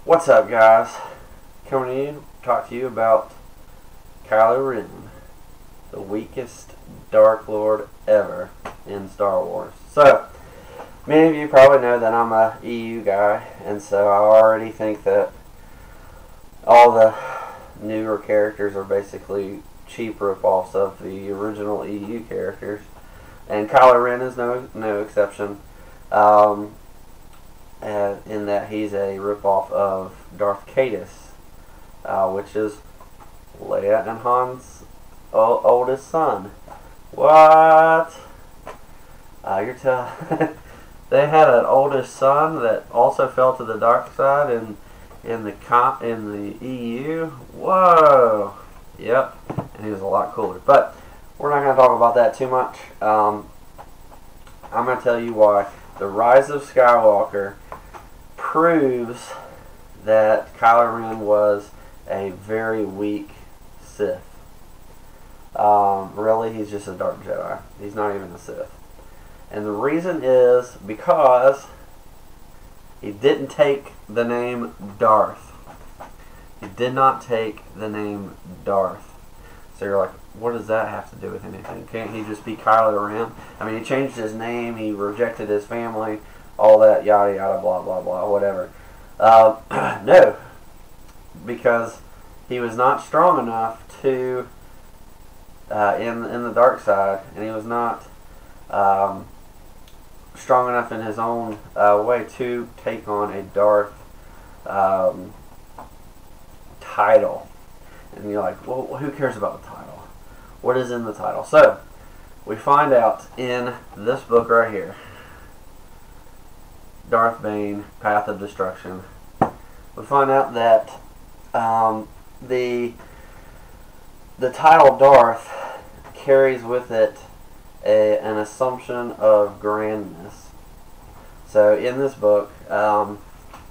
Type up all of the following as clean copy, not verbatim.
What's up, guys? Coming in to talk to you about Kylo Ren, the weakest Dark Lord ever in Star Wars. So, many of you probably know that I'm a EU guy, and so I already think that all the newer characters are basically cheap rip-offs of the original EU characters, and Kylo Ren is no exception. In that he's a ripoff of Darth Caedus, which is Leia and Han's oldest son. What? You're telling they had an oldest son that also fell to the dark side in the EU? Whoa! Yep, and he was a lot cooler. But we're not going to talk about that too much. I'm going to tell you why The Rise of Skywalker proves that Kylo Ren was a very weak Sith. Really, he's just a Dark Jedi. He's not even a Sith. And the reason is because he didn't take the name Darth. He did not take the name Darth. So you're like, what does that have to do with anything? Can't he just be Kylo Ren? I mean, he changed his name, he rejected his family, all that yada yada blah blah blah whatever. No, because he was not strong enough to in the dark side, and he was not strong enough in his own way to take on a Darth title. And you're like, well, who cares about the title? What is in the title? So we find out in this book right here, Darth Bane, Path of Destruction. We find out that the title Darth carries with it an assumption of grandness. So in this book,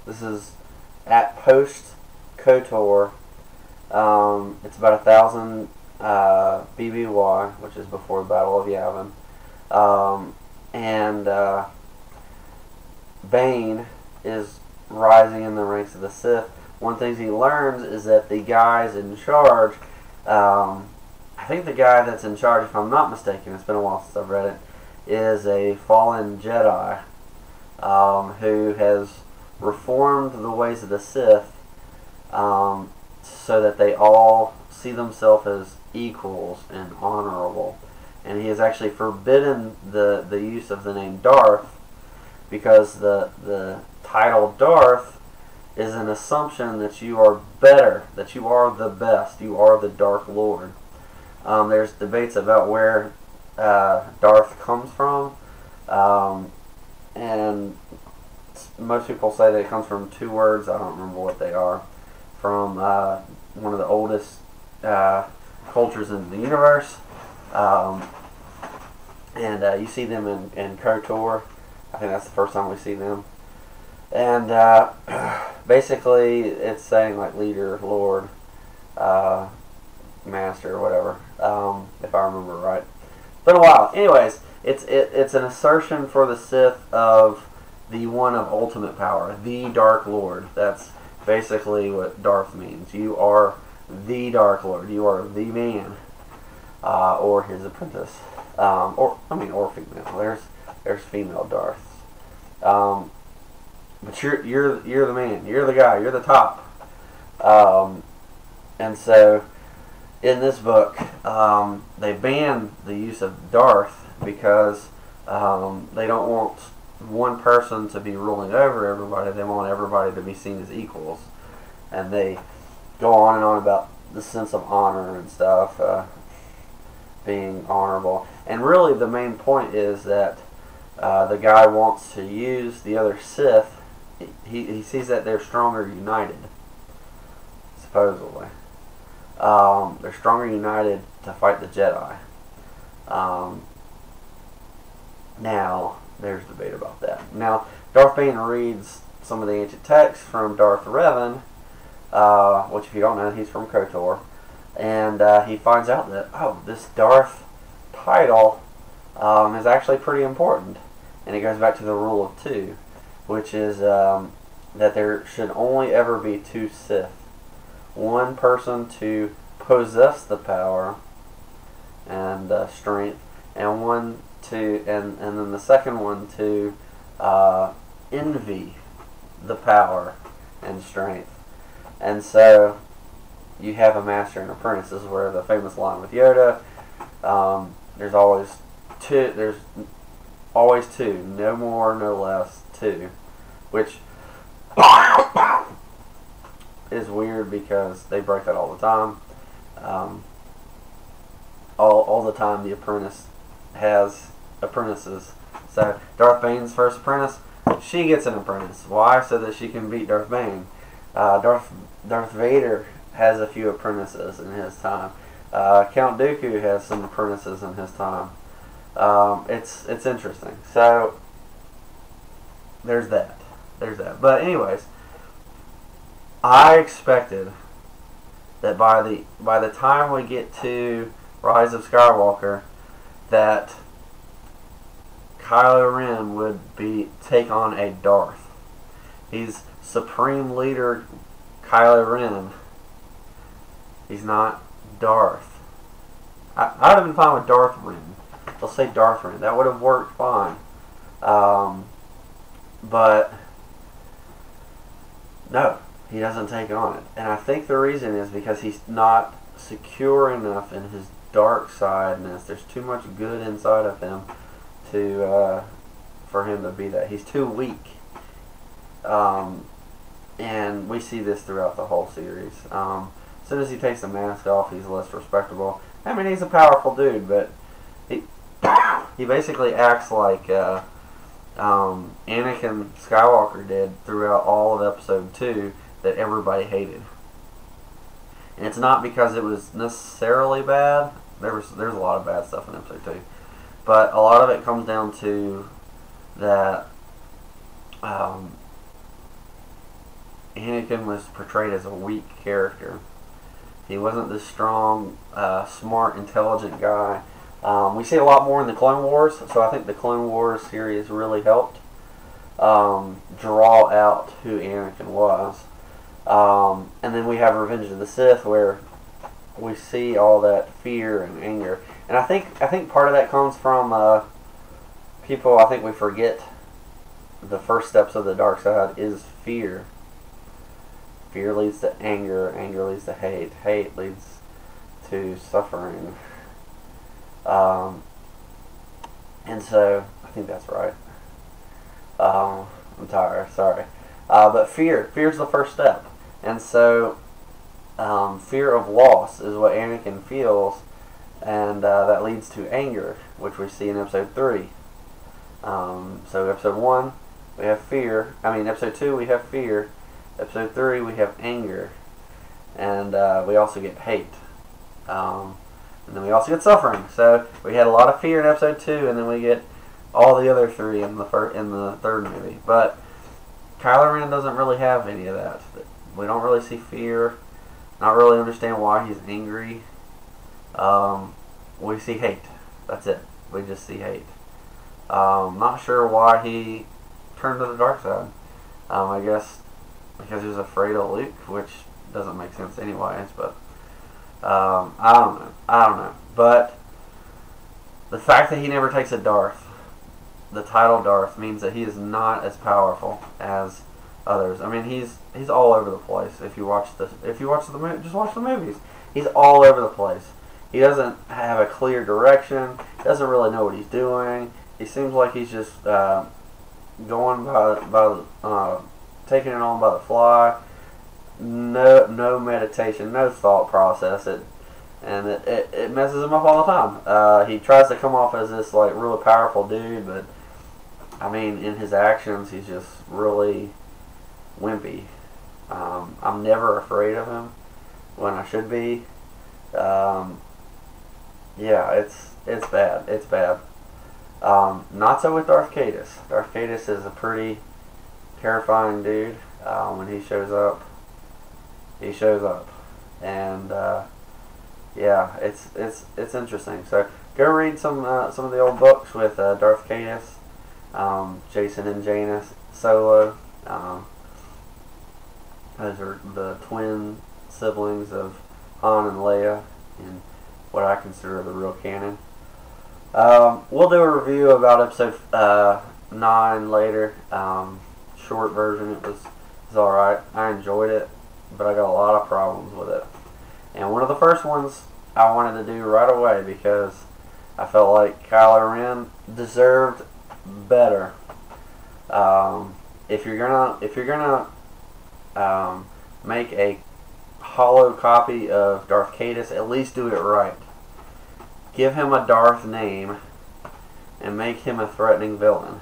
this is at post KOTOR. It's about 1,000 BBY, which is before the Battle of Yavin, and Bane is rising in the ranks of the Sith. One thing he learns is that the guys in charge, I think the guy that's in charge, if I'm not mistaken, it's been a while since I've read it, is a fallen Jedi who has reformed the ways of the Sith so that they all see themselves as equals and honorable. And he has actually forbidden the use of the name Darth, because the title Darth is an assumption that you are better, that you are the best, you are the Dark Lord. There's debates about where Darth comes from, and most people say that it comes from two words. I don't remember what they are. From one of the oldest cultures in the universe, and you see them in KOTOR. I think that's the first time we see them. And basically it's saying like leader, lord, master, or whatever, if I remember right. It's been a while. Anyways, it's an assertion for the Sith of the one of ultimate power, the Dark Lord. That's basically what Darth means. You are the Dark Lord. You are the man, or his apprentice, or female. There's female Darths, but you're the man. You're the guy. You're the top. And so in this book, they ban the use of Darth because they don't want one person to be ruling over everybody. They want everybody to be seen as equals, and they go on and on about the sense of honor and stuff, being honorable. And really the main point is that the guy wants to use the other Sith. He sees that they're stronger united, supposedly. They're stronger united to fight the Jedi. Now, there's debate about that. Now, Darth Bane reads some of the ancient texts from Darth Revan, which if you don't know, he's from KOTOR, and he finds out that, oh, this Darth title is actually pretty important. And it goes back to the rule of two, which is that there should only ever be two Sith. One person to possess the power and strength, and one to and then the second one to envy the power and strength. And so you have a master and apprentice. This is where the famous line with Yoda, there's always two. There's always two, no more, no less, two, which is weird because they break that all the time. All the time, the apprentice has apprentices. So Darth Bane's first apprentice, she gets an apprentice. Why? So that she can beat Darth Bane. Darth Vader has a few apprentices in his time. Count Dooku has some apprentices in his time. It's interesting. So there's that. But anyways, I expected that by the time we get to Rise of Skywalker, that Kylo Ren would take on a Darth. He's Supreme Leader Kylo Ren. He's not Darth. I would have been fine with Darth Ren. They'll say Darth Ren. That would have worked fine. But no, he doesn't take on it. And I think the reason is because he's not secure enough in his dark sideness. There's too much good inside of him for him to be that. He's too weak. And we see this throughout the whole series. As soon as he takes the mask off, he's less respectable. I mean, he's a powerful dude, but he basically acts like Anakin Skywalker did throughout all of Episode 2 that everybody hated. And it's not because it was necessarily bad. There's a lot of bad stuff in Episode 2. But a lot of it comes down to that Anakin was portrayed as a weak character. He wasn't this strong, smart, intelligent guy. We see a lot more in the Clone Wars, so I think the Clone Wars series really helped draw out who Anakin was. And then we have Revenge of the Sith, where we see all that fear and anger. And I think part of that comes from people. I think we forget the first steps of the dark side is fear. Fear leads to anger. Anger leads to hate. Hate leads to suffering. And so I think that's right. I'm tired. Sorry. But fear's the first step. And so fear of loss is what Anakin feels, and that leads to anger, which we see in Episode 3. So Episode 1, we have fear. Episode 2, we have fear. Episode 3, we have anger. And we also get hate. And then we also get suffering. So we had a lot of fear in Episode 2, and then we get all the other three in the third movie. But Kylo Ren doesn't really have any of that. We don't really see fear. Not really understand why he's angry. We see hate. That's it. We just see hate. Not sure why he turned to the dark side. I guess because he was afraid of Luke, which doesn't make sense anyways. But I don't know. But the fact that he never takes a Darth, the title Darth, means that he is not as powerful as others. I mean, he's all over the place. If you watch the just watch the movies. He's all over the place. He doesn't have a clear direction. Doesn't really know what he's doing. He seems like he's just going by taking it on by the fly. No meditation, no thought process. It messes him up all the time. He tries to come off as this like really powerful dude, but I mean, in his actions, he's just really wimpy. I'm never afraid of him when I should be. Yeah, it's bad. It's bad. Not so with Darth Caedus. Darth Caedus is a pretty terrifying dude. When he shows up, and yeah, it's interesting. So go read some of the old books with Darth Caedus, Jason and Janus Solo. Those are the twin siblings of Han and Leia in what I consider the real canon. We'll do a review about episode 9 later. Short version. It was alright. I enjoyed it, but I got a lot of problems with it. And one of the first ones I wanted to do right away because I felt like Kylo Ren deserved better. If you're gonna make a hollow copy of Darth Caedus, at least do it right. Give him a Darth name and make him a threatening villain.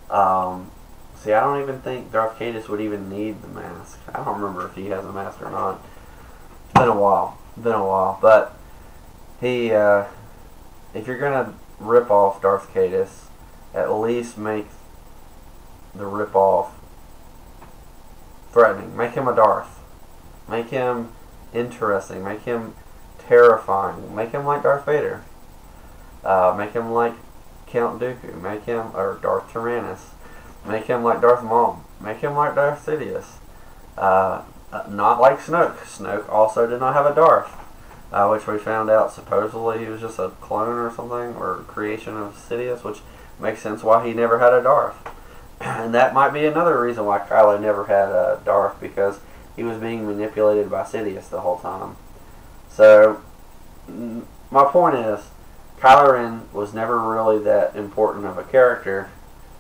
See, I don't even think Darth Caedus would even need the mask. I don't remember if he has a mask or not. It's been a while. But he, if you're gonna rip off Darth Caedus, at least make the rip off threatening. Make him a Darth. Make him interesting. Make him terrifying. Make him like Darth Vader. Make him like Count Dooku. Make him, or Darth Tyrannus. Make him like Darth Maul. Make him like Darth Sidious. Not like Snoke. Snoke also did not have a Darth, which we found out supposedly he was just a clone or something, or creation of Sidious, which makes sense why he never had a Darth. And that might be another reason why Kylo never had a Darth, because he was being manipulated by Sidious the whole time. So, my point is, Kylo Ren was never really that important of a character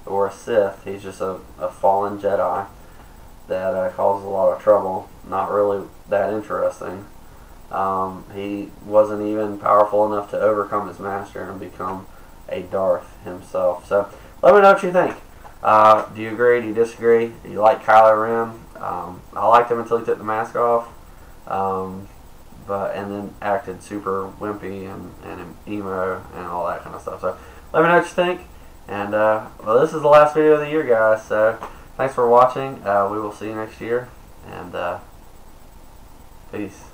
or a Sith. He's just a fallen Jedi that causes a lot of trouble. Not really that interesting. He wasn't even powerful enough to overcome his master and become a Darth himself. So, let me know what you think. Do you agree? Do you disagree? Do you like Kylo Ren? I liked him until he took the mask off. And then acted super wimpy and emo and all that kind of stuff. So, let me know what you think. And, well, this is the last video of the year, guys. So, thanks for watching. We will see you next year. And, peace.